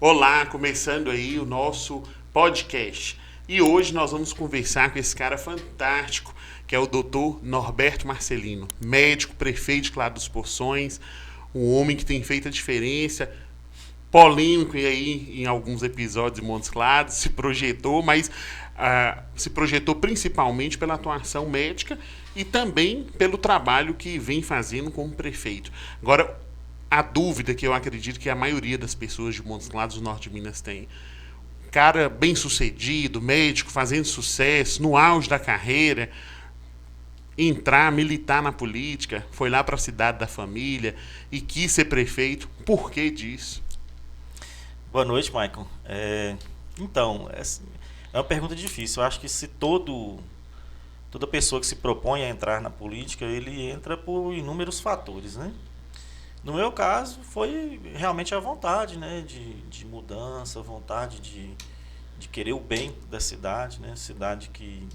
Olá, começando aí o nosso podcast. E hoje nós vamos conversar com esse cara fantástico, que é o Dr. Norberto Marcelino, médico, prefeito de Claro dos Poções, um homem que tem feito a diferença, polêmico e aí em alguns episódios de Montes Claros, se projetou, mas se projetou principalmente pela atuação médica e também pelo trabalho que vem fazendo como prefeito. Agora, a dúvida que eu acredito que a maioria das pessoas de Montes Claros, do norte de Minas, tem. Cara bem sucedido, médico, fazendo sucesso, no auge da carreira, entrar, militar na política, foi lá para a cidade da família e quis ser prefeito. Por que disso? Boa noite, Michael. Então, é uma pergunta difícil. Eu acho que se toda pessoa que se propõe a entrar na política, ele entra por inúmeros fatores, né? No meu caso, foi realmente a vontade, né, de mudança, a vontade de querer o bem da cidade, né? Cidade que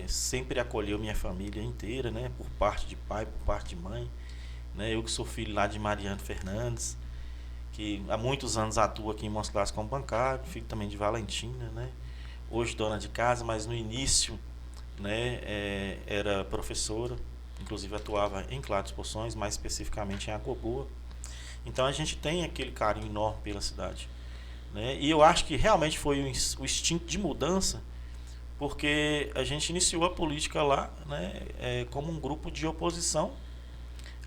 sempre acolheu minha família inteira, né? Por parte de pai, por parte de mãe, né? Eu que sou filho lá de Mariano Fernandes, que há muitos anos atua aqui em Montes Claros como bancário, filho também de Valentina, né? Hoje dona de casa, mas no início, né, era professora, inclusive atuava em Claro dos Poções, mais especificamente em Agoboa. Então a gente tem aquele carinho enorme pela cidade, né? E eu acho que realmente foi o instinto de mudança, porque a gente iniciou a política lá, né, como um grupo de oposição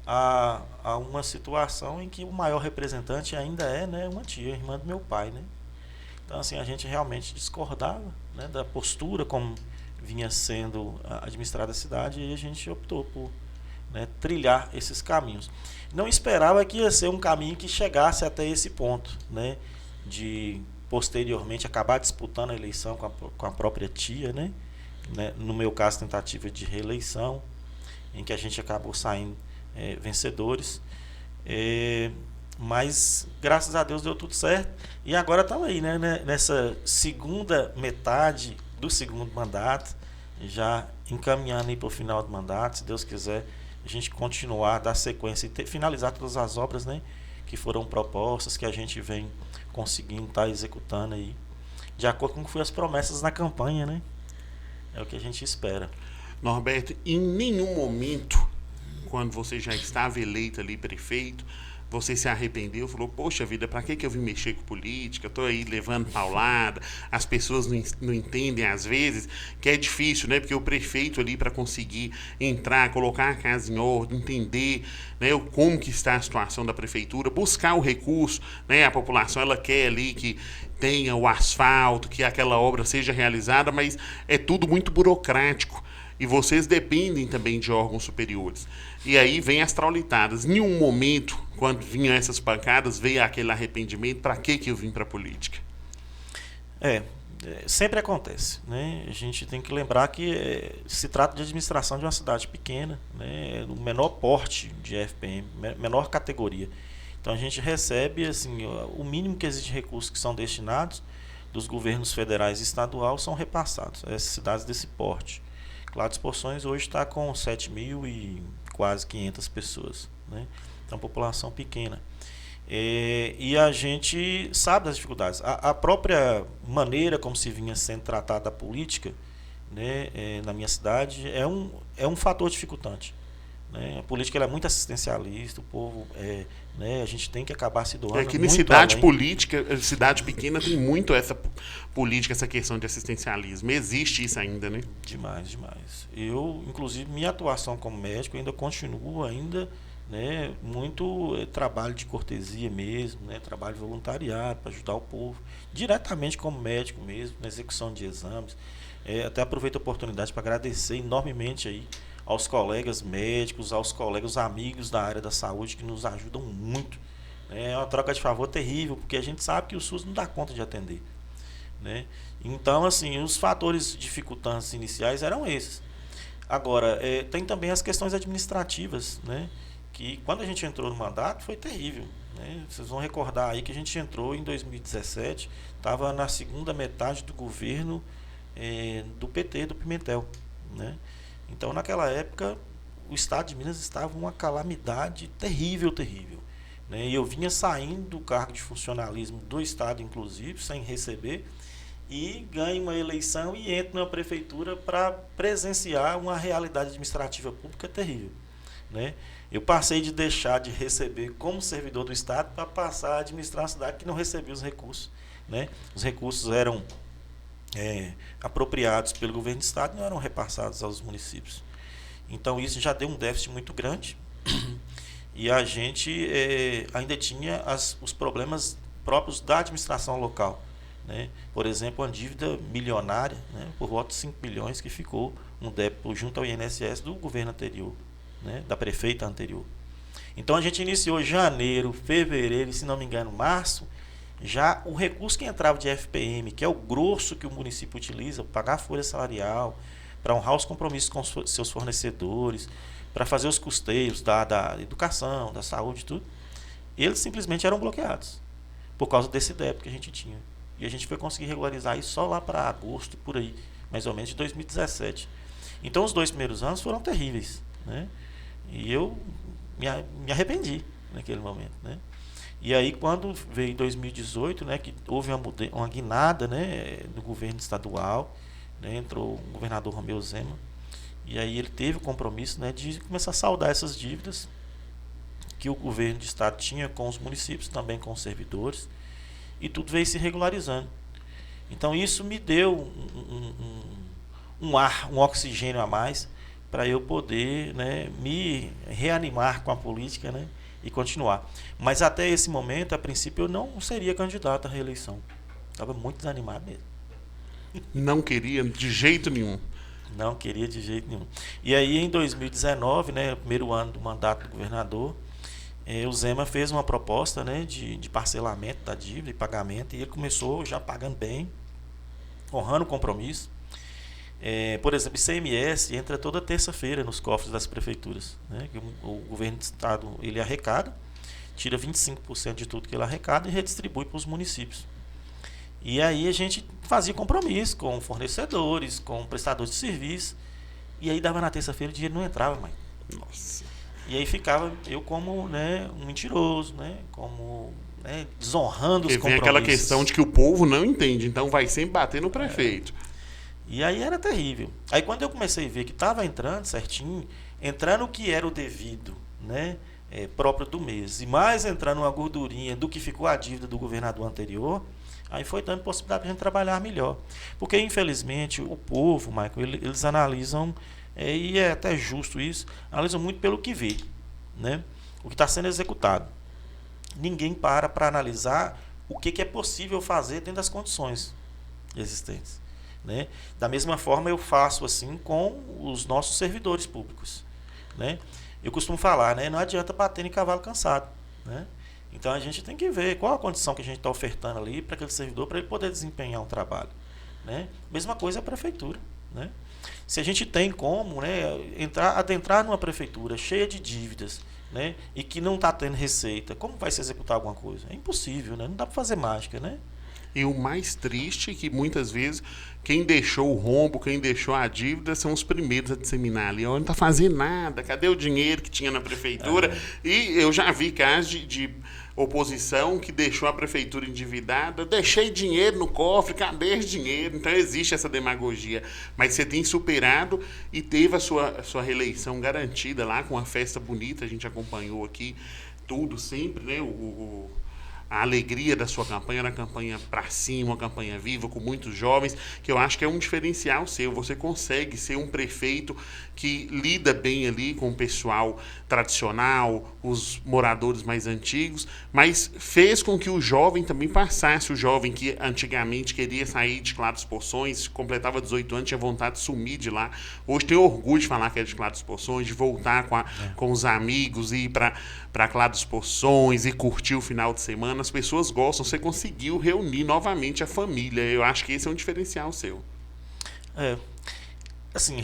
a uma situação em que o maior representante ainda é, né, uma tia, irmã do meu pai, né? Então assim, a gente realmente discordava, né, da postura como vinha sendo administrada a cidade, e a gente optou por, né, trilhar esses caminhos. Não esperava que ia ser um caminho que chegasse até esse ponto, né, de posteriormente acabar disputando a eleição com a própria tia, né? No meu caso, tentativa de reeleição, em que a gente acabou saindo vencedores. Mas graças a Deus deu tudo certo. E agora estamos aí, né, nessa segunda metade do segundo mandato, já encaminhando para o final do mandato, se Deus quiser, a gente continuar, dar sequência e finalizar todas as obras, né, que foram propostas, que a gente vem conseguindo estar executando aí, de acordo com o que foram as promessas na campanha, né? É o que a gente espera. Norberto, em nenhum momento, quando você já estava eleito ali prefeito, você se arrependeu, falou, poxa vida, para que eu vim mexer com política? Estou aí levando paulada, as pessoas não entendem às vezes, que é difícil, né? Porque o prefeito ali para conseguir entrar, colocar a casa em ordem, entender, né, como que está a situação da prefeitura, buscar o recurso, né? A população ela quer ali que tenha o asfalto, que aquela obra seja realizada, mas é tudo muito burocrático. E vocês dependem também de órgãos superiores. E aí vem as traulitadas. Em nenhum momento, quando vinham essas pancadas, veio aquele arrependimento, para que eu vim para a política? Sempre acontece, né? A gente tem que lembrar que se trata de administração de uma cidade pequena, né? No menor porte de FPM, menor categoria. Então a gente recebe assim, o mínimo que existe de recursos que são destinados dos governos federais e estadual são repassados a essas cidades desse porte. Claro dos Poções hoje está com 7.000 e quase 500 pessoas, né? Então, população pequena. E a gente sabe das dificuldades. A própria maneira como se vinha sendo tratada a política, né, na minha cidade é um fator dificultante, né? A política ela é muito assistencialista, o povo né, a gente tem que acabar se doando É que em muito cidade além. política, cidade pequena tem muito essa política, essa questão de assistencialismo. Existe isso ainda, né? Demais, demais. Eu, inclusive, minha atuação como médico ainda continua ainda, né, muito trabalho de cortesia mesmo, né, trabalho voluntariado para ajudar o povo, diretamente como médico mesmo, na execução de exames. Até aproveito a oportunidade para agradecer enormemente aí aos colegas médicos, aos colegas amigos da área da saúde que nos ajudam muito. É uma troca de favor terrível, porque a gente sabe que o SUS não dá conta de atender, né? Então, assim, os fatores dificultantes iniciais eram esses. Agora, tem também as questões administrativas, né? Que quando a gente entrou no mandato foi terrível, né? Vocês vão recordar aí que a gente entrou em 2017, estava na segunda metade do governo do PT, do Pimentel, né? Então, naquela época, o estado de Minas estava uma calamidade terrível, terrível. né? E eu vinha saindo do cargo de funcionalismo do Estado, inclusive, sem receber, e ganho uma eleição e entro na prefeitura para presenciar uma realidade administrativa pública terrível, né? Eu passei de deixar de receber como servidor do Estado para passar a administrar uma cidade que não recebia os recursos, né? Os recursos eram apropriados pelo governo do Estado e não eram repassados aos municípios. Então isso já deu um déficit muito grande e a gente ainda tinha os problemas próprios da administração local, né? Por exemplo, uma dívida milionária, né, por volta de 5 bilhões que ficou um débito junto ao INSS do governo anterior, né, da prefeita anterior. Então a gente iniciou janeiro, fevereiro e, se não me engano, março, já o recurso que entrava de FPM, que é o grosso que o município utiliza para pagar a folha salarial, para honrar os compromissos com seus fornecedores, para fazer os custeios da educação, da saúde e tudo, eles simplesmente eram bloqueados por causa desse débito que a gente tinha. E a gente foi conseguir regularizar isso só lá para agosto, por aí, mais ou menos, de 2017. Então os 2 primeiros anos foram terríveis, né? E eu me arrependi naquele momento, né? E aí quando veio 2018, né, que houve uma guinada, né, no governo estadual, né, entrou o governador Romeu Zema, e aí ele teve o compromisso, né, de começar a saldar essas dívidas que o governo de estado tinha com os municípios, também com os servidores, e tudo veio se regularizando. Então isso me deu um oxigênio a mais para eu poder, né, me reanimar com a política, né, e continuar. Mas até esse momento, a princípio, eu não seria candidato à reeleição. Estava muito desanimado mesmo. Não queria de jeito nenhum. Não queria de jeito nenhum. E aí, em 2019, né, primeiro ano do mandato do governador, o Zema fez uma proposta, né, de parcelamento da dívida e pagamento, e ele começou já pagando bem, honrando o compromisso. Por exemplo, ICMS entra toda terça-feira nos cofres das prefeituras, né, que o governo do estado ele arrecada, tira 25% de tudo que ele arrecada e redistribui para os municípios. E aí a gente fazia compromisso com fornecedores, com prestadores de serviço, e aí dava na terça-feira o dinheiro não entrava mais. Nossa. E aí ficava eu como, né, um mentiroso, né, como, né, desonrando os compromissos. Vem aquela questão de que o povo não entende, então vai sempre bater no prefeito. E aí era terrível. Aí quando eu comecei a ver que estava entrando certinho, entrando o que era o devido, né, próprio do mês, e mais entrando uma gordurinha do que ficou a dívida do governador anterior, aí foi dando possibilidade de a gente trabalhar melhor. Porque, infelizmente, o povo, Michael, eles analisam, e é até justo isso, analisam muito pelo que vê, né, o que está sendo executado. Ninguém para analisar o que é possível fazer dentro das condições existentes, né? Da mesma forma eu faço assim com os nossos servidores públicos, né? Eu costumo falar, né, não adianta bater em cavalo cansado, né? Então a gente tem que ver qual a condição que a gente está ofertando ali para aquele servidor, para ele poder desempenhar um trabalho, né? Mesma coisa a prefeitura, né? Se a gente tem como, né, adentrar numa prefeitura cheia de dívidas, né, e que não está tendo receita, como vai se executar alguma coisa? É impossível, né? Não dá para fazer mágica, né? E o mais triste é que muitas vezes quem deixou o rombo, quem deixou a dívida são os primeiros a disseminar ali. Não está fazendo nada, cadê o dinheiro que tinha na prefeitura? E eu já vi casos de oposição que deixou a prefeitura endividada. Deixei dinheiro no cofre, cadê esse dinheiro? Então existe essa demagogia. Mas você tem superado e teve a sua reeleição garantida lá, com uma festa bonita, a gente acompanhou aqui tudo sempre, né? A alegria da sua campanha, na campanha pra cima, uma campanha viva, com muitos jovens, que eu acho que é um diferencial seu. Você consegue ser um prefeito que lida bem ali com o pessoal tradicional, os moradores mais antigos, mas fez com que o jovem também passasse. O jovem que antigamente queria sair de Claros Poções, completava 18 anos, tinha vontade de sumir de lá. Hoje tem orgulho de falar que é de Claros Poções, de voltar com os amigos e ir para Claros Poções e curtir o final de semana. As pessoas gostam, você conseguiu reunir novamente a família. Eu acho que esse é um diferencial seu. Assim,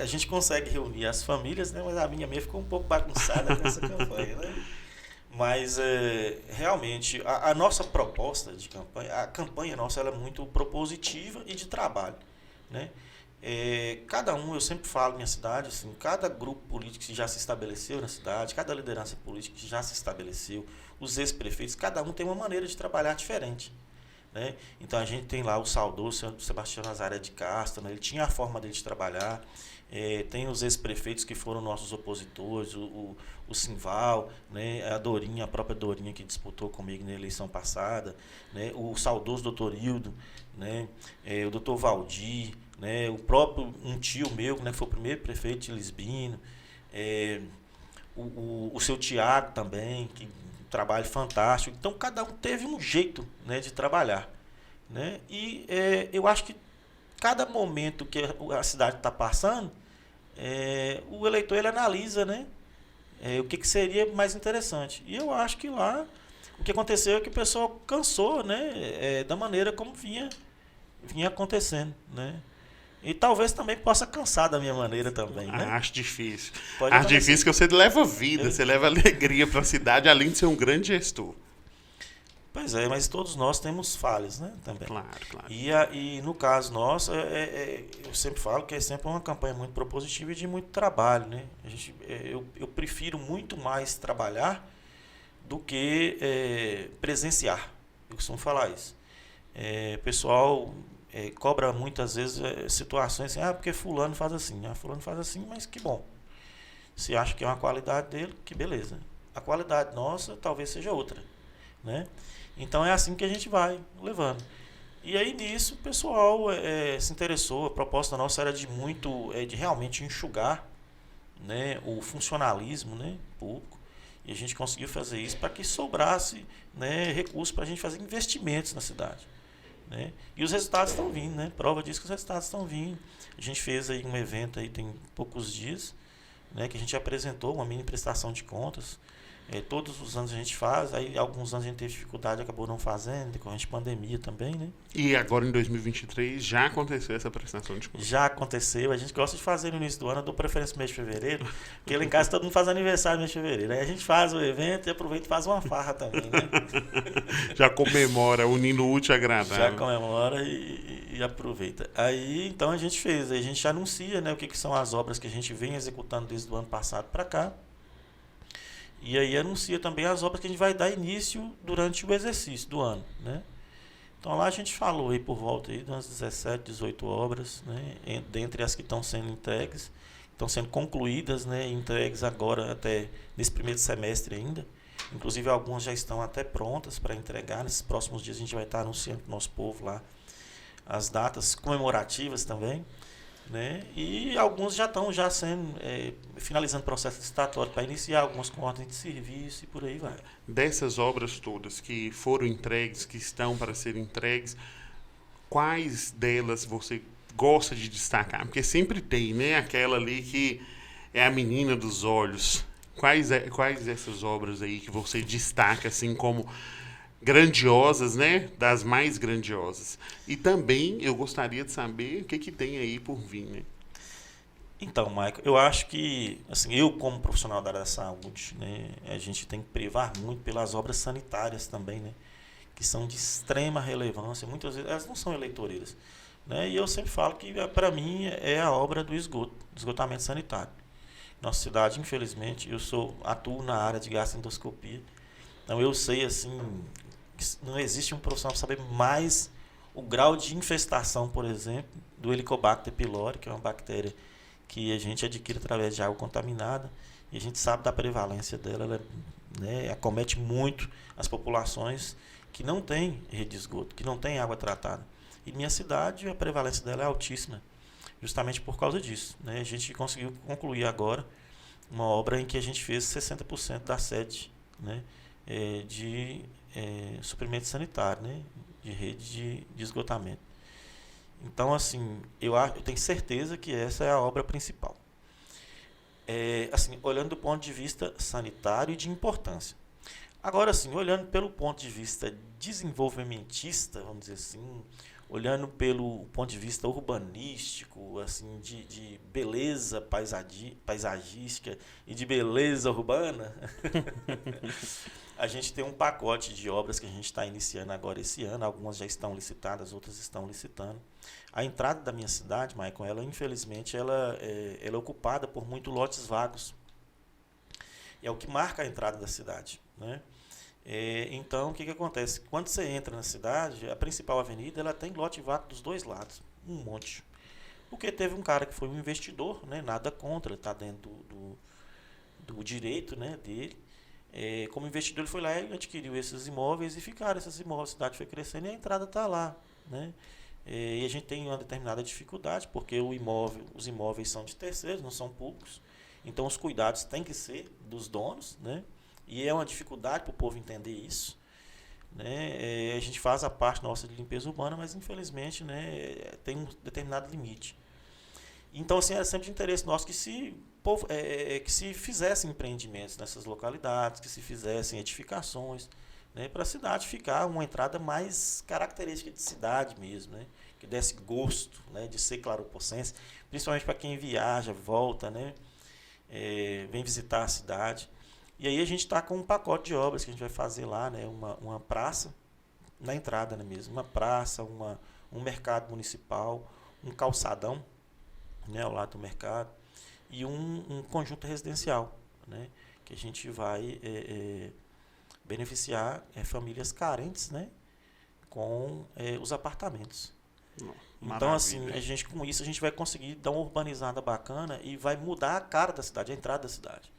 a gente consegue reunir as famílias, né? Mas a minha ficou um pouco bagunçada com essa campanha, né? Mas realmente a nossa proposta de campanha, a campanha nossa ela é muito propositiva e de trabalho, né? Cada um, eu sempre falo minha cidade, assim, cada grupo político que já se estabeleceu na cidade, cada liderança política que já se estabeleceu, os ex-prefeitos, cada um tem uma maneira de trabalhar diferente, né? Então a gente tem lá o saudoso Sebastião Nazaré de Castro, né? Ele tinha a forma dele de trabalhar. Tem os ex-prefeitos que foram nossos opositores, o Simval, né? A Dorinha, a própria Dorinha que disputou comigo na eleição passada, né? O saudoso doutor Hildo, né? O doutor Valdir, né? O próprio um tio meu, né? Que foi o primeiro prefeito de Lisbino, o seu Tiago também, que trabalho fantástico. Então cada um teve um jeito, né, de trabalhar, né? E eu acho que cada momento que a cidade está passando, o eleitor ele analisa, né, o que seria mais interessante. E eu acho que lá o que aconteceu é que o pessoal cansou, né, da maneira como vinha acontecendo, né? E talvez também possa cansar da minha maneira também, né? Acho difícil. Pode Acho acontecer. difícil que você leva vida, você leva alegria para a cidade, além de ser um grande gestor. Pois é, mas todos nós temos falhas, né? Também. Claro, claro. E no caso nosso, eu sempre falo que é sempre uma campanha muito propositiva e de muito trabalho, né? Eu prefiro muito mais trabalhar do que presenciar. Eu costumo falar isso. O pessoal cobra muitas vezes situações assim, porque fulano faz assim. Fulano faz assim, mas que bom. Se acha que é uma qualidade dele, que beleza. A qualidade nossa talvez seja outra, né? Então é assim que a gente vai levando. E aí nisso o pessoal se interessou. A proposta nossa era de realmente enxugar, né, o funcionalismo, né, público. E a gente conseguiu fazer isso para que sobrasse, né, recursos para a gente fazer investimentos na cidade, né? E os resultados estão vindo, né? Prova disso que os resultados estão vindo. A gente fez aí um evento aí tem poucos dias, né, que a gente apresentou uma mini prestação de contas. Todos os anos a gente faz, aí alguns anos a gente teve dificuldade, acabou não fazendo, decorrente de pandemia também, né? E agora em 2023 já aconteceu essa prestação de contas? Já aconteceu, a gente gosta de fazer no início do ano, eu dou preferência no mês de fevereiro, porque lá em casa todo mundo faz aniversário no mês de fevereiro, aí a gente faz o evento e aproveita e faz uma farra também, né? Já comemora, unindo o útil ao agradável. Já comemora e aproveita. Aí então a gente fez, aí a gente anuncia, né, o que são as obras que a gente vem executando desde o ano passado para cá. E aí anuncia também as obras que a gente vai dar início durante o exercício do ano, né? Então lá a gente falou aí por volta aí de umas 17, 18 obras, né? Dentre as que estão sendo entregues, estão sendo concluídas, né? Entregues agora até nesse primeiro semestre ainda. Inclusive algumas já estão até prontas para entregar. Nesses próximos dias a gente vai estar anunciando para o nosso povo lá as datas comemorativas também, né? E alguns já estão sendo finalizando o processo licitatório para iniciar, algumas com ordem de serviço e por aí vai. Dessas obras todas que foram entregues, que estão para serem entregues, quais delas você gosta de destacar? Porque sempre tem, né, aquela ali que é a menina dos olhos. Quais dessas obras aí que você destaca assim como grandiosas, né? Das mais grandiosas. E também eu gostaria de saber o que tem aí por vir, né? Então, Michael, eu acho que, assim, eu como profissional da área da saúde, né, a gente tem que privar muito pelas obras sanitárias também, né? Que são de extrema relevância. Muitas vezes elas não são eleitoreiras, né? E eu sempre falo que, para mim, é a obra do esgotamento sanitário. Nossa cidade, infelizmente, atuo na área de gastroendoscopia. Então eu sei, assim, não existe um profissional para saber mais o grau de infestação, por exemplo, do Helicobacter pylori, que é uma bactéria que a gente adquire através de água contaminada, e a gente sabe da prevalência dela. Ela, né, acomete muito as populações que não têm rede de esgoto, que não têm água tratada. E minha cidade, a prevalência dela é altíssima, justamente por causa disso, né? A gente conseguiu concluir agora uma obra em que a gente fez 60% da sede, né, de suprimento sanitário, né, de rede de esgotamento. Então, assim, eu tenho certeza que essa é a obra principal. Assim, olhando do ponto de vista sanitário e de importância. Agora, assim, olhando pelo ponto de vista desenvolvimentista, vamos dizer assim, olhando pelo ponto de vista urbanístico, assim, de beleza paisagística e de beleza urbana, a gente tem um pacote de obras que a gente está iniciando agora esse ano. Algumas já estão licitadas, outras estão licitando. A entrada da minha cidade, Maicon, ela infelizmente ela é ocupada por muitos lotes vagos. É o que marca a entrada da cidade, né? Então, o que acontece? Quando você entra na cidade, a principal avenida ela tem lote vago dos dois lados, um monte. Porque teve um cara que foi um investidor, né? Nada contra, está dentro do direito, né, dele. Como investidor, ele foi lá e adquiriu esses imóveis e ficaram esses imóveis. A cidade foi crescendo e a entrada está lá, né? E a gente tem uma determinada dificuldade, porque os imóveis são de terceiros, não são públicos. Então, os cuidados têm que ser dos donos, né? E é uma dificuldade para o povo entender isso, né? A gente faz a parte nossa de limpeza urbana, mas infelizmente, né, tem um determinado limite. Então, assim, era sempre de interesse nosso que se fizessem empreendimentos nessas localidades, que se fizessem edificações, né, para a cidade ficar uma entrada mais característica de cidade mesmo, né, que desse gosto, né, de ser claropocense, principalmente para quem viaja, volta, né, vem visitar a cidade. E aí a gente está com um pacote de obras que a gente vai fazer lá, né, uma praça na entrada, né, mesmo, uma praça, um mercado municipal, um calçadão, né, ao lado do mercado, e um conjunto residencial, né, que a gente vai beneficiar famílias carentes, né, com os apartamentos. Então, assim, com isso a gente vai conseguir dar uma urbanizada bacana e vai mudar a cara da cidade, a entrada da cidade.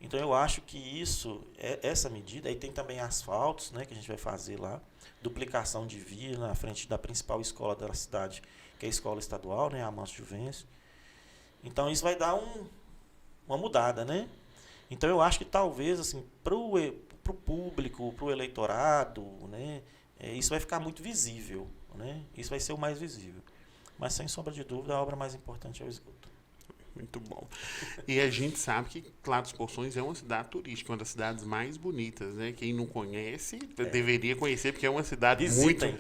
Então, eu acho que essa medida, aí tem também asfaltos, né, que a gente vai fazer lá, duplicação de via na frente da principal escola da cidade, que é a escola estadual, né, a Amâncio Juvencio. Então, isso vai dar uma mudada, né? Então, eu acho que talvez, assim, para o público, para o eleitorado, né, isso vai ficar muito visível, né? Isso vai ser o mais visível. Mas, sem sombra de dúvida, a obra mais importante é o esgoto. Muito bom. E a gente sabe que Claro dos Poções é uma cidade turística, uma das cidades mais bonitas, né? Quem não conhece, deveria conhecer, porque é uma cidade Visitem.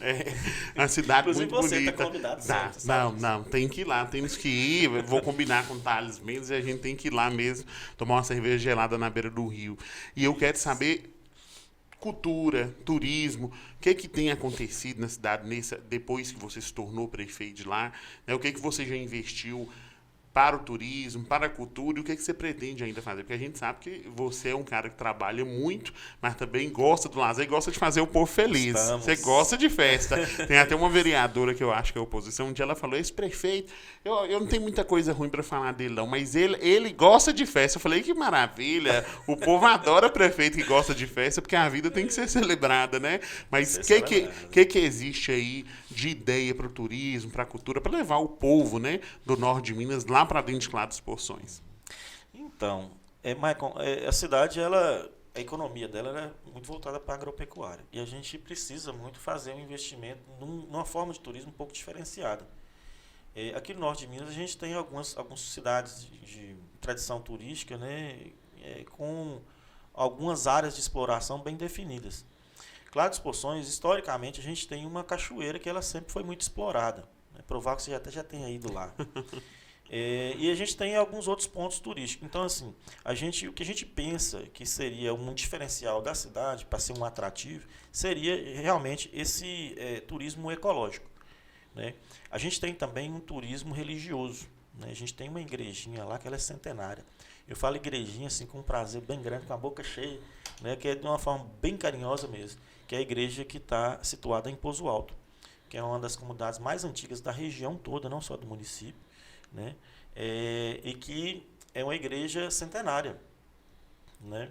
Uma cidade Inclusive muito você bonita. Tá convidado sempre, não, tem que ir lá, temos que ir. Vou combinar com o Thales mesmo e a gente tem que ir lá mesmo, tomar uma cerveja gelada na beira do rio. E eu quero saber cultura, turismo, o que tem acontecido na cidade depois que você se tornou prefeito de lá, né? O que você já investiu para o turismo, para a cultura, e o que você pretende ainda fazer? Porque a gente sabe que você é um cara que trabalha muito, mas também gosta do lazer e gosta de fazer o povo feliz. Você gosta de festa. Tem até uma vereadora que eu acho que é oposição, um dia ela falou, esse prefeito, eu não tenho muita coisa ruim para falar dele não, mas ele gosta de festa. Eu falei, que maravilha, o povo adora prefeito que gosta de festa, porque a vida tem que ser celebrada, né? Mas o que existe aí de ideia para o turismo, para a cultura, para levar o povo, né, do norte de Minas lá para dentro de Claro dos Poções? Então, Maicon, a cidade, a economia dela é muito voltada para a agropecuária. E a gente precisa muito fazer um investimento numa forma de turismo um pouco diferenciada. Aqui no norte de Minas a gente tem algumas cidades de tradição turística, né, com algumas áreas de exploração bem definidas. Claro dos Poções, historicamente, a gente tem uma cachoeira que ela sempre foi muito explorada. É provável que você até já tenha ido lá. E a gente tem alguns outros pontos turísticos. Então, assim, o que a gente pensa que seria um diferencial da cidade, para ser um atrativo, seria realmente esse turismo ecológico, né? A gente tem também um turismo religioso, né? A gente tem uma igrejinha lá que ela é centenária. Eu falo igrejinha assim com um prazer bem grande, com a boca cheia, né? Que é de uma forma bem carinhosa mesmo, que é a igreja que está situada em Pouso Alto, que é uma das comunidades mais antigas da região toda, não só do município, né? E que é uma igreja centenária, né?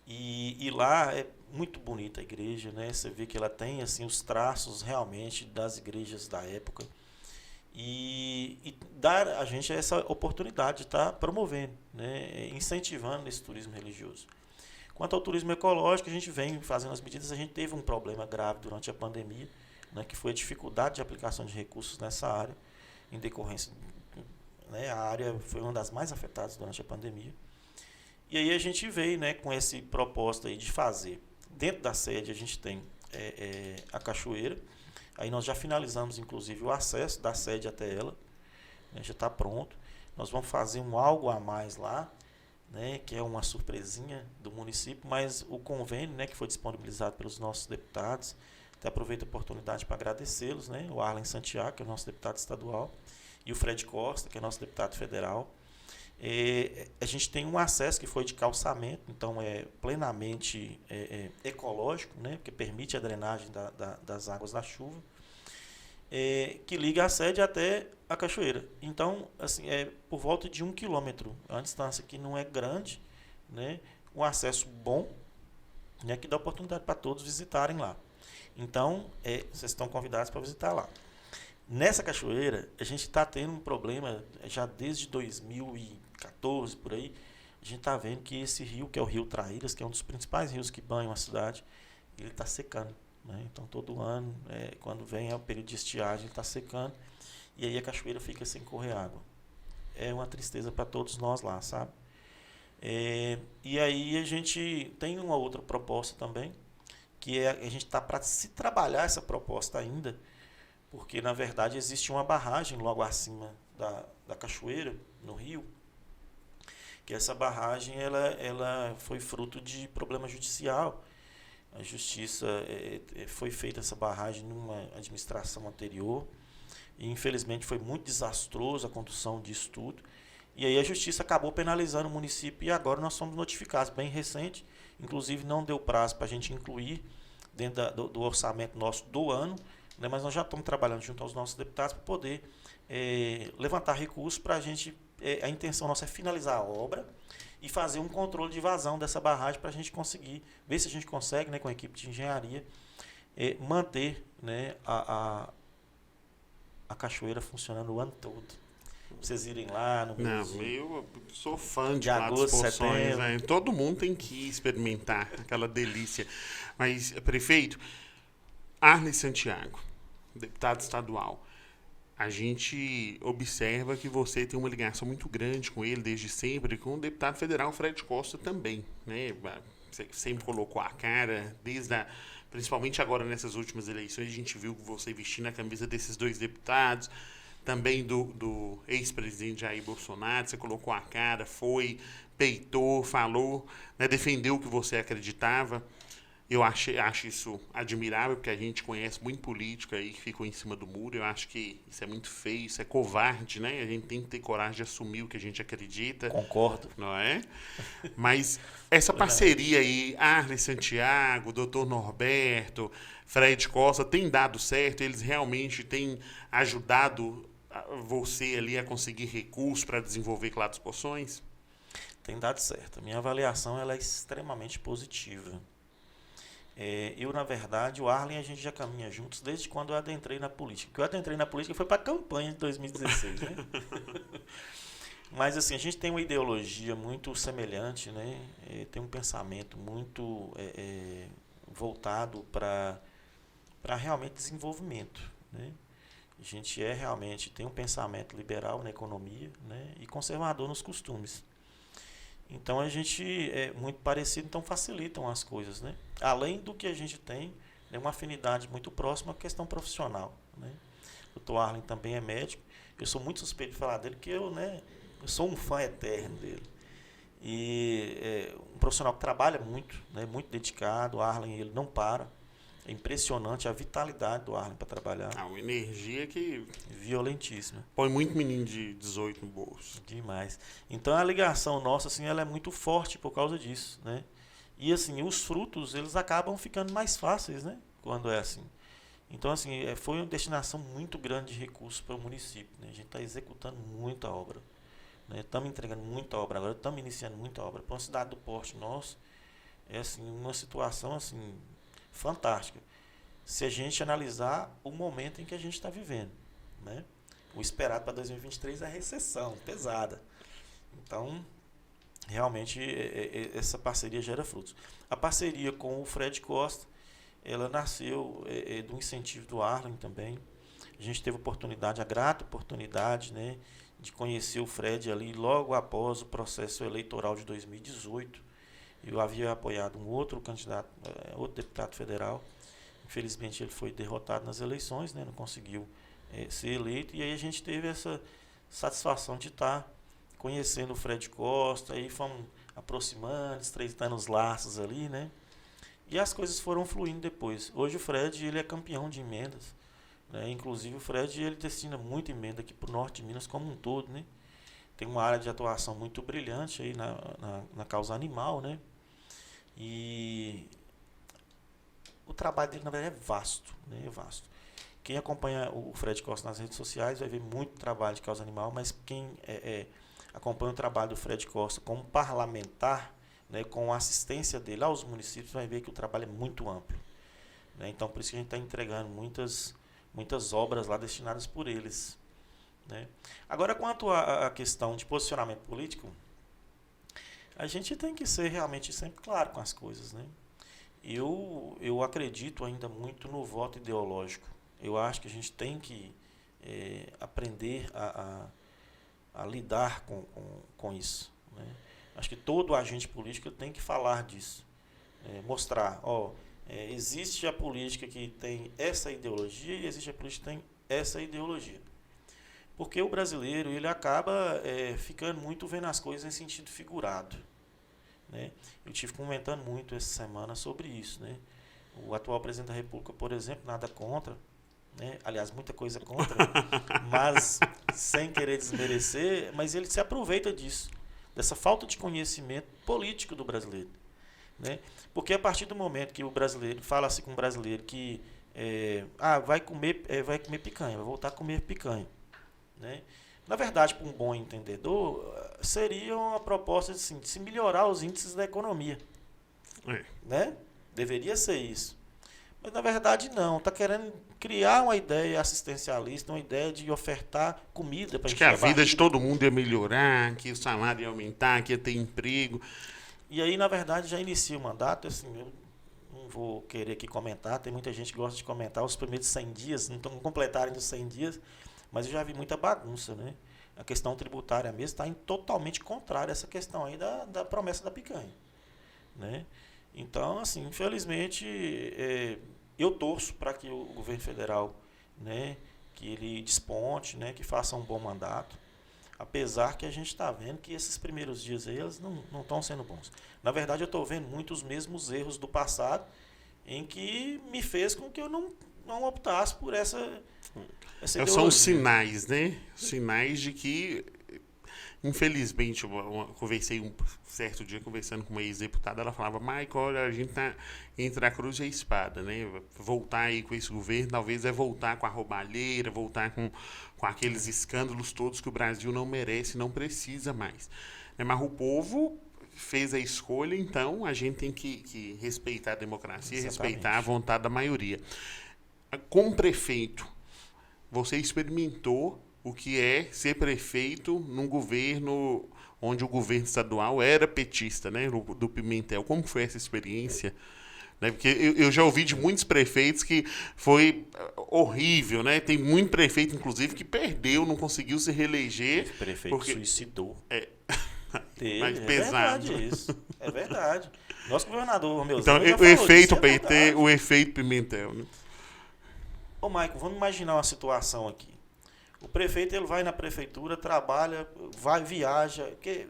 E lá é muito bonita a igreja, né? Você vê que ela tem assim os traços realmente das igrejas da época e dar a gente essa oportunidade de estar promovendo, né? Incentivando esse turismo religioso. Quanto ao turismo ecológico, a gente vem fazendo as medidas. A gente teve um problema grave durante a pandemia, né? Que foi a dificuldade de aplicação de recursos nessa área, em decorrência, né? A área foi uma das mais afetadas durante a pandemia. E aí a gente veio, né, com esse propósito aí de fazer. Dentro da sede a gente tem a cachoeira, Aí nós já finalizamos, inclusive, o acesso da sede até ela, né, já está pronto. Nós vamos fazer um algo a mais lá, né, que é uma surpresinha do município, mas o convênio, né, que foi disponibilizado pelos nossos deputados, até aproveito a oportunidade para agradecê-los, né, o Arlen Santiago, que é o nosso deputado estadual, e o Fred Costa, que é nosso deputado federal. A gente tem um acesso que foi de calçamento, então é plenamente ecológico, né, porque permite a drenagem das águas da chuva, que liga a sede até a cachoeira. Então, assim, é por volta de 1 quilômetro, é uma distância que não é grande, né, um acesso bom, né, que dá oportunidade para todos visitarem lá. Então, vocês estão convidados para visitar lá. Nessa cachoeira, a gente está tendo um problema já desde 2014, por aí. A gente está vendo que esse rio, que é o Rio Traíras, que é um dos principais rios que banham a cidade, ele está secando, né? Então, todo ano, quando vem o período de estiagem, ele está secando. E aí a cachoeira fica sem correr água. É uma tristeza para todos nós lá, sabe? E aí a gente tem uma outra proposta também, que a gente está para se trabalhar essa proposta ainda, porque na verdade existe uma barragem logo acima da cachoeira, no rio, que essa barragem ela foi fruto de problema judicial. A justiça foi feita essa barragem numa administração anterior, e infelizmente foi muito desastroso a condução disso tudo, e aí a justiça acabou penalizando o município, e agora nós somos notificados, bem recente, inclusive não deu prazo para a gente incluir dentro do orçamento nosso do ano, né, mas nós já estamos trabalhando junto aos nossos deputados para poder levantar recursos para a gente. A intenção nossa é finalizar a obra e fazer um controle de vazão dessa barragem para a gente conseguir, ver se a gente consegue, né, com a equipe de engenharia, manter, né, a cachoeira funcionando o ano todo. Vocês irem lá no mês eu sou fã de agosto, porções, né? Todo mundo tem que ir experimentar aquela delícia. Mas, prefeito, Arlen Santiago, deputado estadual, a gente observa que você tem uma ligação muito grande com ele desde sempre, com o deputado federal Fred Costa também, né? Você sempre colocou a cara, principalmente agora nessas últimas eleições, a gente viu você vestindo a camisa desses dois deputados, também do ex-presidente Jair Bolsonaro, você colocou a cara, peitou, falou, né, defendeu o que você acreditava. Eu acho isso admirável, porque a gente conhece muito político aí que ficou em cima do muro. Eu acho que isso é muito feio, isso é covarde, né? A gente tem que ter coragem de assumir o que a gente acredita. Concordo. Não é? Mas essa parceria aí, Arlen Santiago, Dr. Norberto, Fred Costa, tem dado certo? Eles realmente têm ajudado você ali a conseguir recursos para desenvolver Claro dos Poções? Tem dado certo. A minha avaliação ela é extremamente positiva. Eu, na verdade, o Arlen, a gente já caminha juntos desde quando eu adentrei na política. Porque eu adentrei na política foi para a campanha de 2016, né? Mas, assim, a gente tem uma ideologia muito semelhante, né? Tem um pensamento muito voltado para realmente desenvolvimento, né? A gente realmente tem um pensamento liberal na economia, né? E conservador nos costumes. Então a gente é muito parecido, então facilitam as coisas, né? Além do que a gente tem, né, uma afinidade muito próxima à questão profissional, né? O Dr. Arlen também é médico, eu sou muito suspeito de falar dele, porque eu sou um fã eterno dele. E um profissional que trabalha muito, né, muito dedicado. O Arlen, ele não para. É impressionante a vitalidade do Arlen para trabalhar. Uma energia que... violentíssima. Põe muito menino de 18 no bolso. Demais. Então a ligação nossa, assim, ela é muito forte por causa disso, né? E assim, os frutos, eles acabam ficando mais fáceis, né? Quando é assim. Então, assim, foi uma destinação muito grande de recursos para o município, né? A gente está executando muita obra, né? Estamos entregando muita obra agora, estamos iniciando muita obra. Para uma cidade do porte nosso, é assim, uma situação assim, fantástica. Se a gente analisar o momento em que a gente está vivendo, né? O esperado para 2023 é a recessão pesada. Então, realmente, essa parceria gera frutos. A parceria com o Fred Costa, ela nasceu do incentivo do Arlen também. A gente teve a grata oportunidade, né, de conhecer o Fred ali logo após o processo eleitoral de 2018. Eu havia apoiado um outro candidato, outro deputado federal, Infelizmente ele foi derrotado nas eleições, né? Não conseguiu ser eleito, e aí a gente teve essa satisfação de estar conhecendo o Fred Costa, aí fomos aproximando, estreitando os laços ali, né? E as coisas foram fluindo depois. Hoje o Fred ele é campeão de emendas, né? Inclusive o Fred ele destina muita emenda aqui para o norte de Minas como um todo, né? Tem uma área de atuação muito brilhante aí na causa animal, né? E o trabalho dele, na verdade, é vasto, né? É vasto. Quem acompanha o Fred Costa nas redes sociais vai ver muito trabalho de causa animal, mas quem acompanha o trabalho do Fred Costa como parlamentar, né, com a assistência dele aos municípios, vai ver que o trabalho é muito amplo, né? Então, por isso que a gente está entregando muitas obras lá destinadas por eles, né? Agora, quanto à questão de posicionamento político, a gente tem que ser realmente sempre claro com as coisas, né? Eu acredito ainda muito no voto ideológico. Eu acho que a gente tem que aprender a lidar com isso, né? Acho que todo agente político tem que falar disso, mostrar, existe a política que tem essa ideologia e existe a política que tem essa ideologia. Porque o brasileiro ele acaba ficando muito vendo as coisas em sentido figurado, né? Eu tive comentando muito essa semana sobre isso, né? O atual presidente da República, por exemplo, nada contra, né? Aliás, muita coisa contra, mas sem querer desmerecer, mas ele se aproveita disso, dessa falta de conhecimento político do brasileiro, né? Porque a partir do momento que o brasileiro fala assim com o brasileiro que vai comer picanha, vai voltar a comer picanha, né? Na verdade, para um bom entendedor, seria uma proposta assim, de se melhorar os índices da economia, né? Deveria ser isso. Mas, na verdade, não. Está querendo criar uma ideia assistencialista, uma ideia de ofertar comida para Acho que a vida de todo mundo ia melhorar, que o salário ia aumentar, que ia ter emprego. E aí, na verdade, já inicia o mandato. Assim, eu não vou querer aqui comentar. Tem muita gente que gosta de comentar os primeiros 100 dias, não estão completarem os 100 dias, mas eu já vi muita bagunça, né? A questão tributária mesmo está totalmente contrária a essa questão aí da promessa da picanha, né? Então, assim, infelizmente, eu torço para que o governo federal, né, que ele desponte, né, que faça um bom mandato, apesar que a gente está vendo que esses primeiros dias aí, eles não estão sendo bons. Na verdade, eu estou vendo muitos mesmos erros do passado, em que me fez com que eu não optasse por essa ideologia. São os sinais, né? Sinais de que, infelizmente, eu conversei um certo dia conversando com uma ex-deputada, ela falava, Michael, olha, a gente tá entre a cruz e a espada, né? Voltar aí com esse governo, talvez voltar com a roubalheira, voltar com aqueles escândalos todos que o Brasil não merece, não precisa mais. Mas o povo fez a escolha, então a gente tem que respeitar a democracia, exatamente, respeitar a vontade da maioria. Como prefeito, você experimentou o que é ser prefeito num governo onde o governo estadual era petista, né, do Pimentel. Como foi essa experiência? Né, porque eu já ouvi de muitos prefeitos que foi horrível, né? Tem muito prefeito, inclusive, que perdeu, não conseguiu se reeleger. Esse prefeito porque suicidou. Mais pesado. É verdade isso. É verdade. Nosso governador, meu Então, o efeito PT, o efeito Pimentel, né? Ô, Michael, vamos imaginar uma situação aqui. O prefeito ele vai na prefeitura, trabalha, viaja, que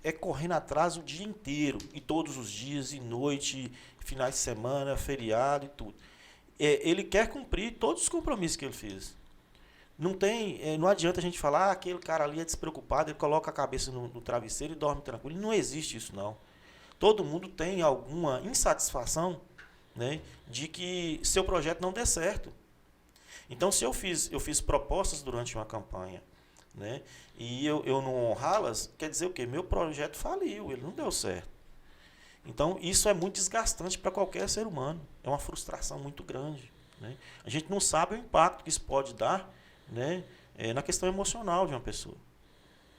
é correndo atrás o dia inteiro, e todos os dias, e noite, finais de semana, feriado e tudo. Ele quer cumprir todos os compromissos que ele fez. Não adianta a gente falar, aquele cara ali é despreocupado, ele coloca a cabeça no travesseiro e dorme tranquilo. Não existe isso, não. Todo mundo tem alguma insatisfação, né, de que seu projeto não dê certo. Então, se eu fiz propostas durante uma campanha, né, e eu não honrá-las, quer dizer o quê? Meu projeto faliu, ele não deu certo. Então, isso é muito desgastante para qualquer ser humano. É uma frustração muito grande, né? A gente não sabe o impacto que isso pode dar, né, na questão emocional de uma pessoa.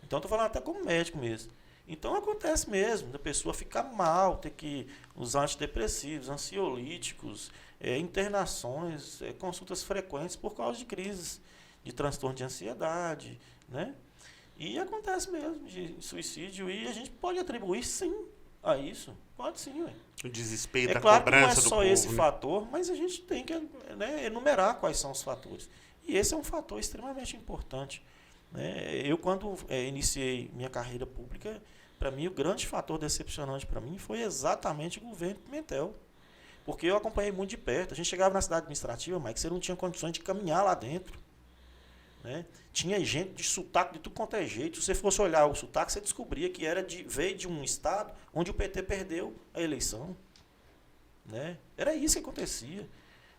Então, estou falando até como médico mesmo. Então, acontece mesmo, da pessoa ficar mal, ter que usar antidepressivos, ansiolíticos, internações, consultas frequentes por causa de crises de transtorno de ansiedade, né? E acontece mesmo de suicídio, e a gente pode atribuir, sim, a isso? Pode sim, ué. O desespero É da claro que não é cobrança do só povo, esse né? fator, mas a gente tem que, né, enumerar quais são os fatores. E esse é um fator extremamente importante. Né? Eu, quando iniciei minha carreira pública, para mim, o grande fator decepcionante para mim foi exatamente o governo Pimentel. Porque eu acompanhei muito de perto. A gente chegava na cidade administrativa, Mike, você não tinha condições de caminhar lá dentro. Né? Tinha gente de sotaque de tudo quanto é jeito. Se você fosse olhar o sotaque, você descobria que veio de um estado onde o PT perdeu a eleição. Né? Era isso que acontecia.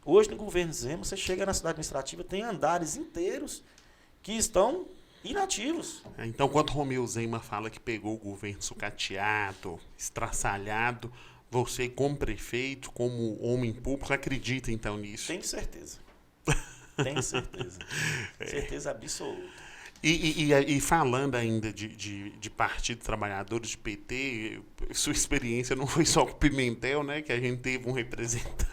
Hoje, no governo Zema, você chega na cidade administrativa, tem andares inteiros que estão inativos. Então, quando Romeu Zema fala que pegou o governo sucateado, estraçalhado, você, como prefeito, como homem público, acredita então nisso? Tenho certeza. Tenho certeza. Certeza absoluta. E falando ainda de Partido dos Trabalhadores, de PT, sua experiência não foi só com o Pimentel, né? Que a gente teve um representante.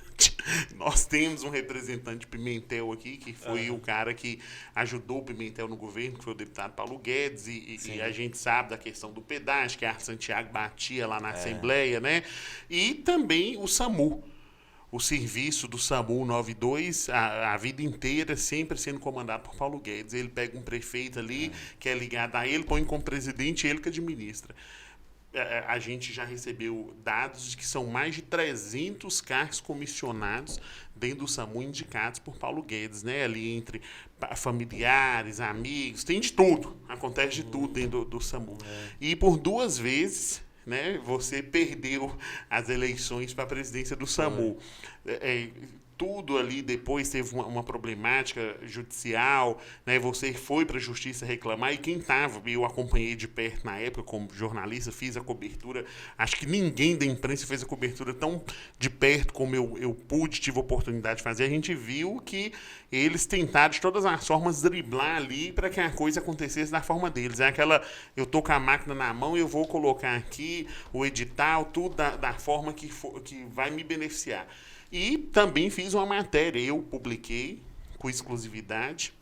Nós temos um representante de Pimentel aqui, que foi o cara que ajudou o Pimentel no governo, que foi o deputado Paulo Guedes, e a gente sabe da questão do pedágio, que a Santiago batia lá na Assembleia, né? E também o SAMU. O serviço do SAMU 92, a vida inteira, sempre sendo comandado por Paulo Guedes. Ele pega um prefeito ali, que é ligado a ele, põe como presidente e ele que administra. A gente já recebeu dados de que são mais de 300 cargos comissionados dentro do SAMU indicados por Paulo Guedes, né? Ali entre familiares, amigos, tem de tudo. Acontece de tudo dentro do SAMU. E por 2 vezes, né, você perdeu as eleições para a presidência do SAMU. Tudo ali depois teve uma problemática judicial, né? Você foi para a justiça reclamar, e quem estava, eu acompanhei de perto na época como jornalista, fiz a cobertura, acho que ninguém da imprensa fez a cobertura tão de perto como eu pude, tive a oportunidade de fazer. A gente viu que eles tentaram de todas as formas driblar ali para que a coisa acontecesse da forma deles. É aquela, eu tô com a máquina na mão e eu vou colocar aqui o edital, tudo da forma que vai me beneficiar. E também fiz uma matéria, eu publiquei com exclusividade,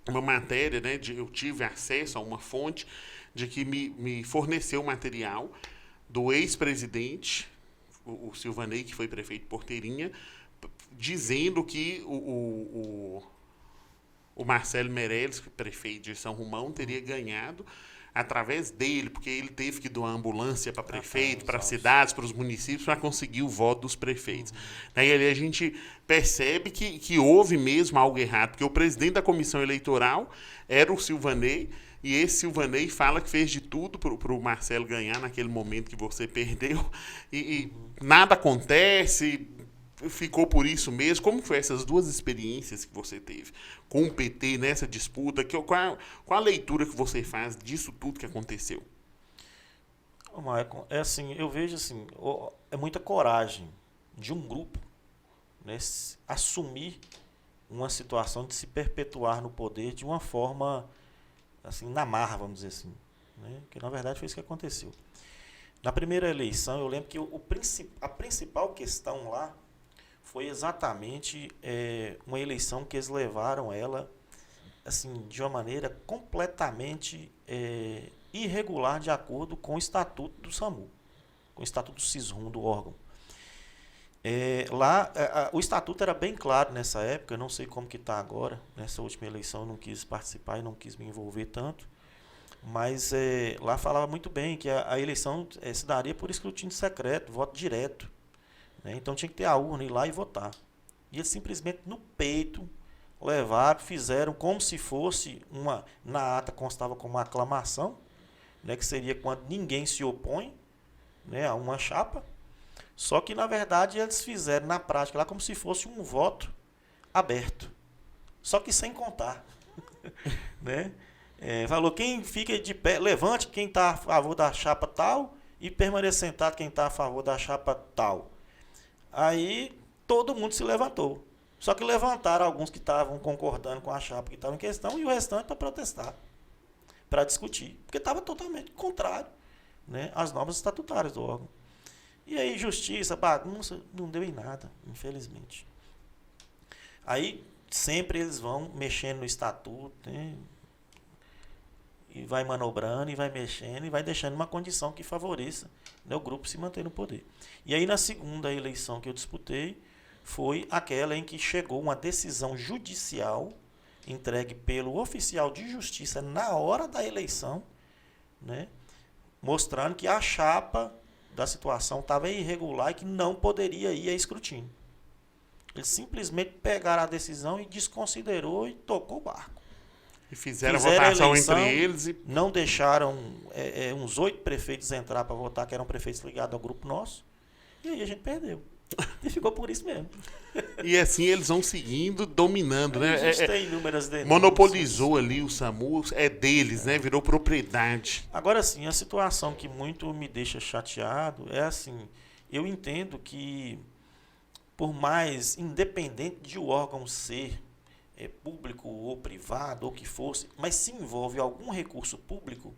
uma matéria, né, eu tive acesso a uma fonte de que me forneceu material do ex-presidente, o Silvanei, que foi prefeito de Porteirinha, dizendo que o Marcelo Meirelles, prefeito de São Romão, teria ganhado através dele, porque ele teve que doar ambulância para prefeito, para cidades, para os municípios, para conseguir o voto dos prefeitos. Daí ali a gente percebe que houve mesmo algo errado, porque o presidente da comissão eleitoral era o Silvanei, e esse Silvanei fala que fez de tudo para o Marcelo ganhar naquele momento que você perdeu, e nada acontece. Ficou por isso mesmo? Como foi essas 2 experiências que você teve com o PT nessa disputa? Qual a leitura que você faz disso tudo que aconteceu? Maicon, é assim, eu vejo assim, é muita coragem de um grupo, né, assumir uma situação de se perpetuar no poder de uma forma assim, na marra, vamos dizer assim, né? Que na verdade foi isso que aconteceu. Na primeira eleição, eu lembro que a principal questão lá foi exatamente uma eleição que eles levaram ela assim, de uma maneira completamente irregular, de acordo com o estatuto do SAMU, com o estatuto do SISRUM, do órgão. Lá, o estatuto era bem claro nessa época, eu não sei como que está agora. Nessa última eleição eu não quis participar e não quis me envolver tanto, mas lá falava muito bem que a eleição se daria por escrutínio secreto, voto direto. Então tinha que ter a urna, ir lá e votar. E eles simplesmente no peito levaram, fizeram como se fosse na ata constava como uma aclamação, né, que seria quando ninguém se opõe, né, a uma chapa. Só que na verdade eles fizeram na prática lá como se fosse um voto aberto. Só que sem contar. Né? Falou, quem fica de pé, levante quem está a favor da chapa tal e permaneça sentado quem está a favor da chapa tal. Aí todo mundo se levantou. Só que levantaram alguns que estavam concordando com a chapa que estava em questão e o restante para protestar, para discutir, porque estava totalmente contrário, né, às normas estatutárias do órgão. E aí justiça, bagunça, não deu em nada, infelizmente. Aí sempre eles vão mexendo no estatuto, né, e vai manobrando, e vai mexendo, e vai deixando uma condição que favoreça, né, o grupo se manter no poder. E aí, na segunda eleição que eu disputei, foi aquela em que chegou uma decisão judicial entregue pelo oficial de justiça na hora da eleição, né, mostrando que a chapa da situação estava irregular e que não poderia ir a escrutínio. Eles simplesmente pegaram a decisão e desconsiderou e tocou o barco. E fizeram a votação entre eles. E não deixaram uns 8 prefeitos entrar para votar, que eram prefeitos ligados ao grupo nosso. E aí a gente perdeu. E ficou por isso mesmo. E assim eles vão seguindo, dominando, né? A gente tem inúmeras denúncias. Monopolizou ali o SAMU, é deles, né? Virou propriedade. Agora sim, a situação que muito me deixa chateado é assim, eu entendo que por mais independente de o órgão ser público ou privado, ou que fosse, mas se envolve algum recurso público,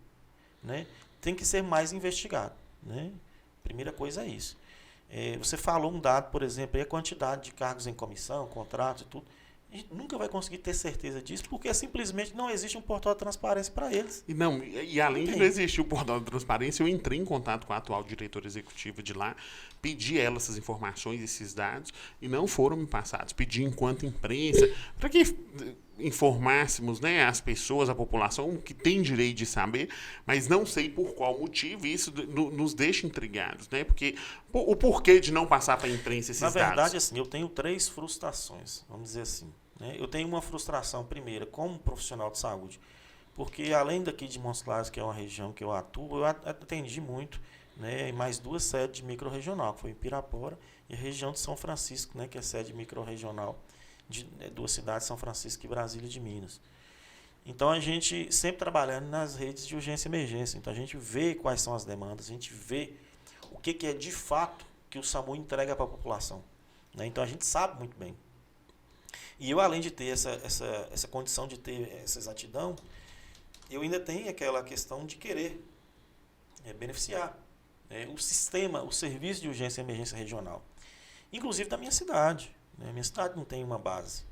né, tem que ser mais investigado. Né? Primeira coisa é isso. Você falou um dado, por exemplo, a quantidade de cargos em comissão, contratos e tudo. A gente nunca vai conseguir ter certeza disso, porque simplesmente não existe um portal de transparência para eles. E além de não existir o portal de transparência, eu entrei em contato com a atual diretora executiva de lá, pedi ela essas informações, esses dados, e não foram me passados. Pedi enquanto imprensa, para que informássemos, né, as pessoas, a população, que tem direito de saber, mas não sei por qual motivo, e isso nos deixa intrigados, né? Porque o porquê de não passar para a imprensa esses dados? Na verdade, assim, eu tenho 3 frustrações, vamos dizer assim. Eu tenho uma frustração, primeira, como profissional de saúde, porque além daqui de Montes Claros, que é uma região que eu atuo, eu atendi muito, né, em mais 2 sedes de microrregional, que foi em Pirapora e a região de São Francisco, né, que é sede microrregional de 2 cidades, São Francisco e Brasília de Minas. Então a gente sempre trabalhando nas redes de urgência e emergência, então a gente vê quais são as demandas, a gente vê o que é de fato que o SAMU entrega para a população. Né, então a gente sabe muito bem. E eu, além de ter essa condição de ter essa exatidão, eu ainda tenho aquela questão de querer beneficiar o sistema, o serviço de urgência e emergência regional. Inclusive da minha cidade. Né? Minha cidade não tem uma base.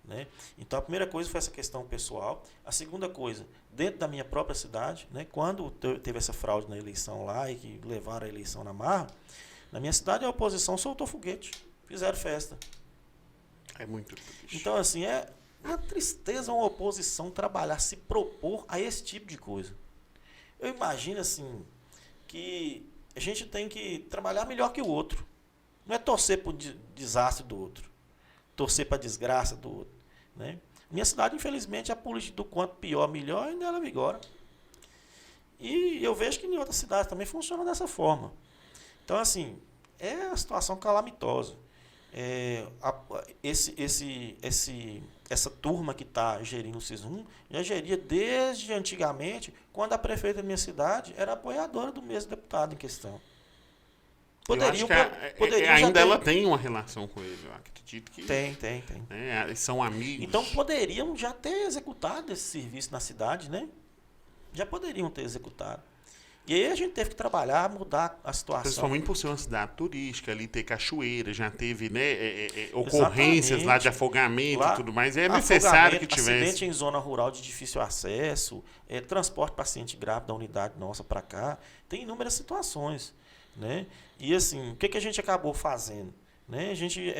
Né? Então, a primeira coisa foi essa questão pessoal. A segunda coisa, dentro da minha própria cidade, né, quando teve essa fraude na eleição lá e que levaram a eleição na marra, na minha cidade a oposição soltou foguete, fizeram festa. É muito triste. Então, assim, é uma tristeza uma oposição trabalhar, se propor a esse tipo de coisa. Eu imagino, assim, que a gente tem que trabalhar melhor que o outro. Não é torcer para o desastre do outro. Torcer para a desgraça do outro. Né? Minha cidade, infelizmente, a política do quanto pior, melhor, ainda ela vigora. E eu vejo que em outras cidades também funciona dessa forma. Então, assim, é uma situação calamitosa. Essa turma que está gerindo o SIS-1 já geria desde antigamente, quando a prefeita da minha cidade era apoiadora do mesmo deputado em questão. Ainda ela tem uma relação com ele, eu acredito que... Tem. São amigos. Então poderiam já ter executado esse serviço na cidade, né? Já poderiam ter executado. E aí a gente teve que trabalhar, mudar a situação. Principalmente por ser uma cidade turística, ali ter cachoeira, já teve, né, ocorrências lá de afogamento e tudo mais. É necessário que tivesse. Acidente em zona rural de difícil acesso, transporte paciente grave da unidade nossa para cá. Tem inúmeras situações. Né? E assim, o que a gente acabou fazendo? Né? A gente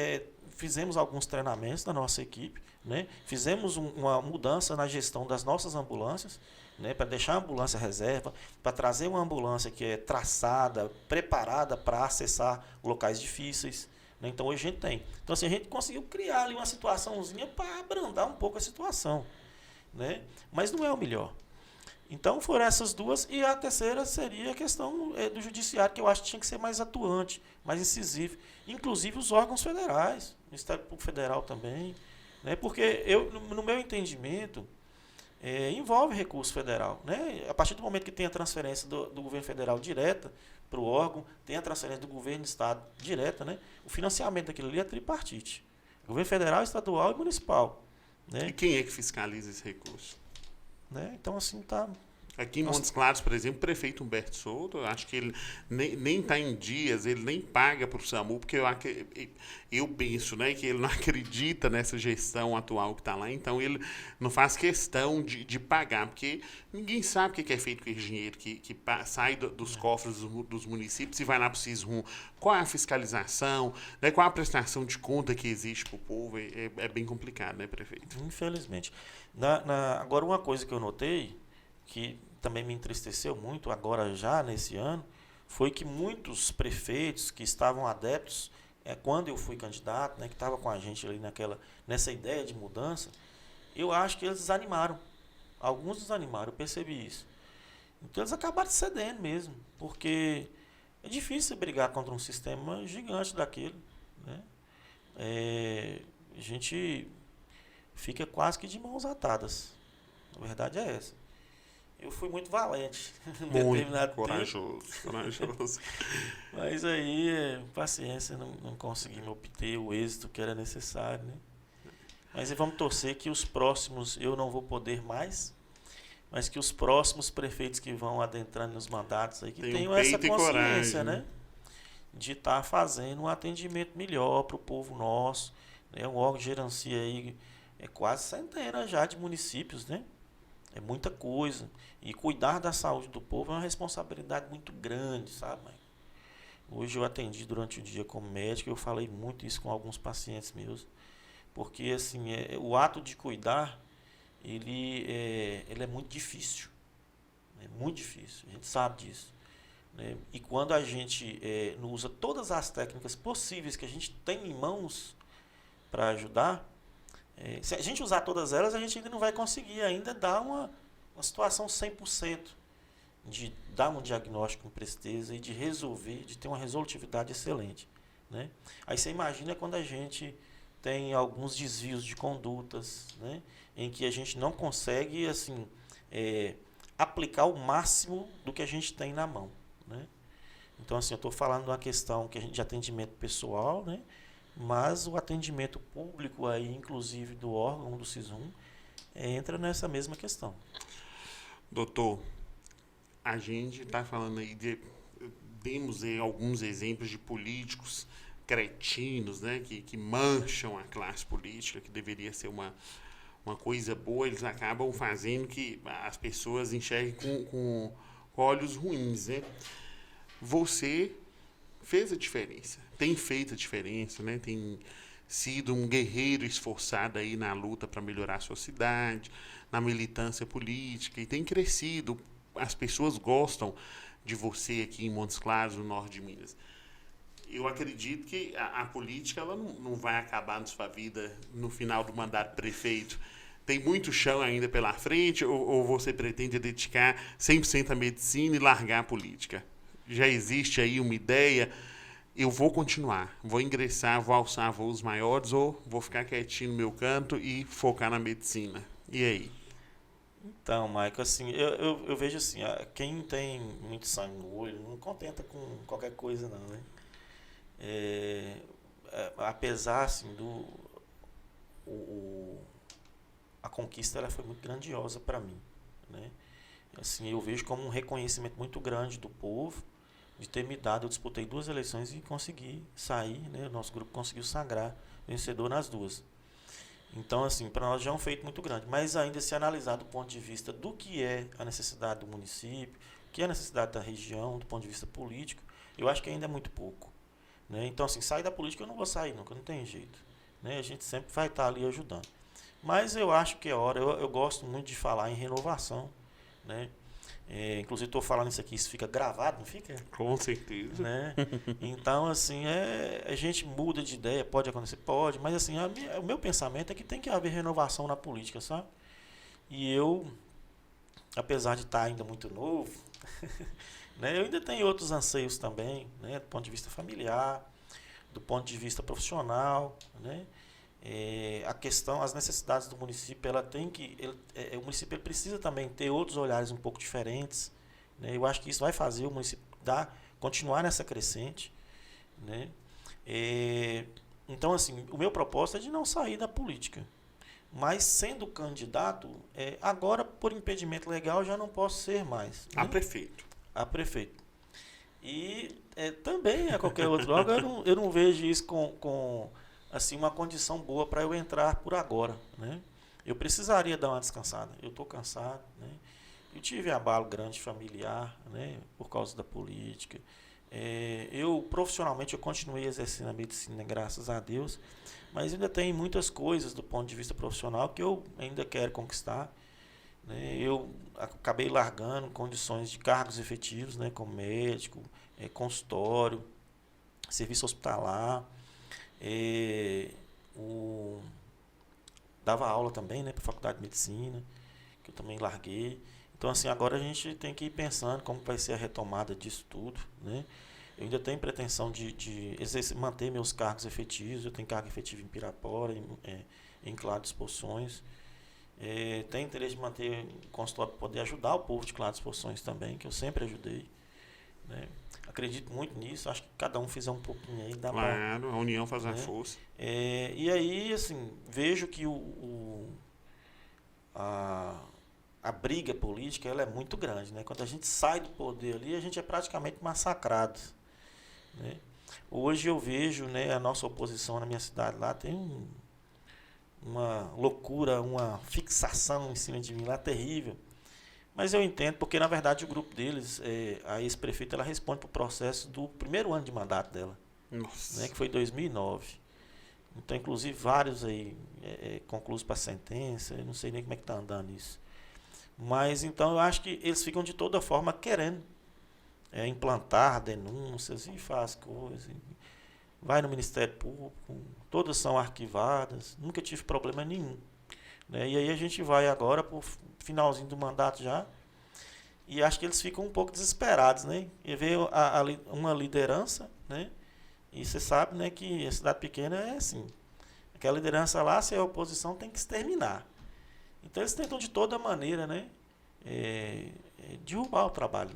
fizemos alguns treinamentos da nossa equipe, né? Fizemos uma mudança na gestão das nossas ambulâncias, né? Para deixar a ambulância reserva, para trazer uma ambulância que é traçada, preparada para acessar locais difíceis. Né? Então hoje a gente tem. Então assim, a gente conseguiu criar ali uma situaçãozinha para abrandar um pouco a situação. Né? Mas não é o melhor. Então foram essas 2, e a terceira seria a questão do judiciário, que eu acho que tinha que ser mais atuante, mais incisivo, inclusive os órgãos federais, o Ministério Público Federal também, né? Porque no meu entendimento, envolve recurso federal. Né? A partir do momento que tem a transferência do governo federal direta para o órgão, tem a transferência do governo do estado direta, né? O financiamento daquilo ali é tripartite, governo federal, estadual e municipal. Né? E quem é que fiscaliza esse recurso? Né? Então, assim, tá Aqui em Montes Claros, por exemplo, o prefeito Humberto Souto, eu acho que ele nem está em dias, ele nem paga para o SAMU, porque eu penso, né, que ele não acredita nessa gestão atual que está lá, então ele não faz questão de pagar, porque ninguém sabe o que é feito com esse dinheiro que sai dos cofres dos municípios e vai lá para o SISRUM. Qual é a fiscalização, né, qual é a prestação de conta que existe para o povo? É bem complicado, né, prefeito? Infelizmente. Agora, uma coisa que eu notei, que também me entristeceu muito agora já nesse ano, foi que muitos prefeitos que estavam adeptos, quando eu fui candidato, né, que estavam com a gente ali nessa ideia de mudança, eu acho que eles desanimaram. Alguns desanimaram, eu percebi isso. Então eles acabaram cedendo mesmo, porque é difícil brigar contra um sistema gigante daquele, né? A gente fica quase que de mãos atadas. A verdade é essa. Eu fui muito valente em determinado corajoso. Mas aí, paciência, não conseguimos obter o êxito que era necessário, né? Mas vamos torcer que os próximos, eu não vou poder mais, mas que os próximos prefeitos que vão adentrando nos mandatos aí, que tenham essa consciência, coragem, né? De estar fazendo um atendimento melhor para o povo nosso, né? Um órgão gerencia aí quase centena já de municípios, né? É muita coisa. E cuidar da saúde do povo é uma responsabilidade muito grande, sabe, mãe? Hoje eu atendi durante o dia como médico, eu falei muito isso com alguns pacientes meus, porque assim, o ato de cuidar, ele é muito difícil. É muito difícil, a gente sabe disso, né? E quando a gente não usa todas as técnicas possíveis que a gente tem em mãos para ajudar, se a gente usar todas elas, a gente ainda não vai conseguir ainda dar uma situação 100%, de dar um diagnóstico com presteza e de resolver, de ter uma resolutividade excelente, né? Aí você imagina quando a gente tem alguns desvios de condutas, né, em que a gente não consegue assim, aplicar o máximo do que a gente tem na mão, né? Então assim, eu estou falando de uma questão que a gente de atendimento pessoal, né? Mas o atendimento público, aí, inclusive do órgão do SISRUM, entra nessa mesma questão. Doutor, a gente está falando aí demos aí alguns exemplos de políticos cretinos, né, que mancham a classe política, que deveria ser uma coisa boa, eles acabam fazendo que as pessoas enxerguem com olhos ruins, né? Você fez a diferença, tem feito a diferença, né? Tem sido um guerreiro esforçado aí na luta para melhorar a sua cidade, na militância política, e tem crescido. As pessoas gostam de você aqui em Montes Claros, no norte de Minas. Eu acredito que a política ela não vai acabar na sua vida no final do mandato prefeito. Tem muito chão ainda pela frente, ou você pretende dedicar 100% à medicina e largar a política? Já existe aí uma ideia, eu vou continuar, vou ingressar, vou alçar voos maiores, ou vou ficar quietinho no meu canto e focar na medicina? E aí? Então, Maico, assim, eu vejo assim, quem tem muito sangue no olho não contenta com qualquer coisa não, né? Apesar assim, a conquista ela foi muito grandiosa para mim, né? Assim, eu vejo como um reconhecimento muito grande do povo de ter me dado. Eu disputei 2 eleições e consegui sair, né? O nosso grupo conseguiu sagrar vencedor nas 2. Então, assim, para nós já é um feito muito grande. Mas ainda se analisar do ponto de vista do que é a necessidade do município, o que é a necessidade da região, do ponto de vista político, eu acho que ainda é muito pouco, né? Então, assim, sair da política eu não vou sair nunca, não tem jeito, né? A gente sempre vai estar ali ajudando. Mas eu acho que é hora, eu gosto muito de falar em renovação, né? Inclusive estou falando isso aqui, isso fica gravado, não fica? Com certeza. Né? Então, assim, a gente muda de ideia, pode acontecer? Pode, mas assim, o meu pensamento é que tem que haver renovação na política, sabe? E eu, apesar de estar ainda muito novo, né, eu ainda tenho outros anseios também, né, do ponto de vista familiar, do ponto de vista profissional, né? A questão, as necessidades do município, o município ele precisa também ter outros olhares um pouco diferentes, né? Eu acho que isso vai fazer o município continuar nessa crescente, né? Então, assim, o meu propósito é de não sair da política, mas sendo candidato, agora por impedimento legal já não posso ser mais. A Né? prefeito. A prefeito. E também a qualquer outro órgão, eu não vejo isso com assim, uma condição boa para eu entrar por agora. Né? Eu precisaria dar uma descansada. Eu estou cansado. Né? Eu tive abalo grande familiar, né? Por causa da política. Eu profissionalmente eu continuei exercendo a medicina, graças a Deus, mas ainda tem muitas coisas do ponto de vista profissional que eu ainda quero conquistar. Né? Eu acabei largando condições de cargos efetivos, né? Como médico, consultório, serviço hospitalar, dava aula também, né, para a faculdade de medicina, que eu também larguei. Então, assim, agora a gente tem que ir pensando como vai ser a retomada disso tudo, né? Eu ainda tenho pretensão de manter meus cargos efetivos. Eu tenho cargo efetivo em Pirapora, em Claro dos Poções. Tenho interesse de manter consultório para poder ajudar o povo de Claro dos Poções também, que eu sempre ajudei. Né? Acredito muito nisso. Acho que cada um fizer um pouquinho aí dá para... Claro, a união faz a força. E aí, assim, vejo que a briga política ela é muito grande, né? Quando a gente sai do poder ali, a gente é praticamente massacrado, né? Hoje eu vejo, né, a nossa oposição na minha cidade lá tem uma loucura, uma fixação em cima de mim lá terrível. Mas eu entendo, porque na verdade o grupo deles, a ex-prefeita, ela responde para o processo do primeiro ano de mandato dela, né, que foi 2009. Então, inclusive, vários aí concluídos para sentença, eu não sei nem como é que está andando isso. Mas, então, eu acho que eles ficam de toda forma querendo implantar denúncias e faz coisas. Vai no Ministério Público, todas são arquivadas, nunca tive problema nenhum. Né? E aí a gente vai agora para o finalzinho do mandato já, e acho que eles ficam um pouco desesperados, né? E vê uma liderança, né? E você sabe, né, que a cidade pequena é assim. Aquela liderança lá, se é a oposição, tem que exterminar. Então eles tentam de toda maneira, né, derrubar o trabalho